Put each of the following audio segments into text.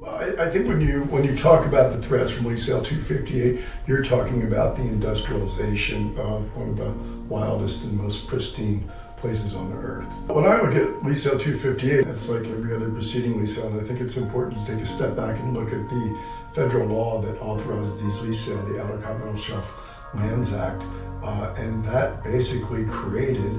I think when you talk about the threats from Lease Sale 258, you're talking about the industrialization of one of the wildest and most pristine places on the earth. When I look at Lease Sale 258, it's like every other preceding lease sale, and I think it's important to take a step back and look at the federal law that authorizes these lease sales, the Outer Continental Shelf Lands Act, and that basically created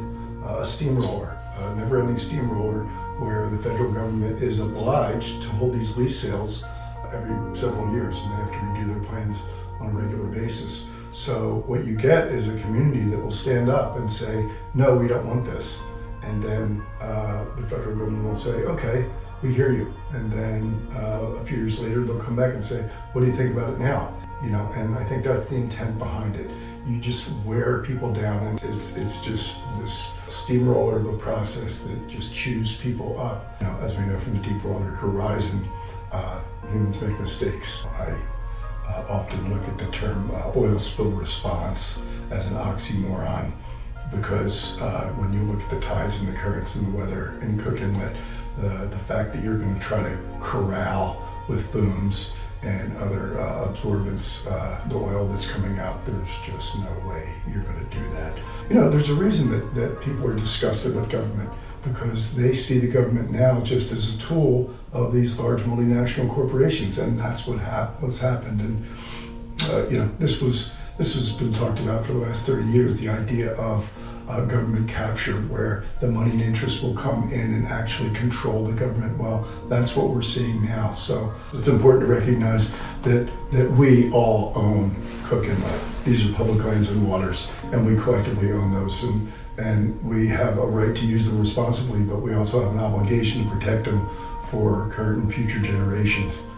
a steamroller, a never-ending steamroller, where the federal government is obliged to hold these lease sales every several years, and they have to review their plans on a regular basis. So what you get is a community that will stand up and say, no, we don't want this. And then the federal government will say, okay, we hear you. And then a few years later, they'll come back and say, what do you think about it now? And I think that's the intent behind it. You just wear people down, and it's just this steamroller of a process that just chews people up. As we know from the Deepwater Horizon, humans make mistakes. I often look at the term oil spill response as an oxymoron, because when you look at the tides and the currents and the weather in Cook Inlet, the fact that you're going to try to corral with booms and other absorbents the oil that's coming out, there's just no way you're going to do that. There's a reason that people are disgusted with government, because they see the government now just as a tool of these large multinational corporations, and that's what's happened. And this has been talked about for the last 30 years, the idea of government capture, where the money and interest will come in and actually control the government. Well, that's what we're seeing now. So it's important to recognize that we all own Cook Inlet. These are public lands and waters, and we collectively own those. And we have a right to use them responsibly, but we also have an obligation to protect them for current and future generations.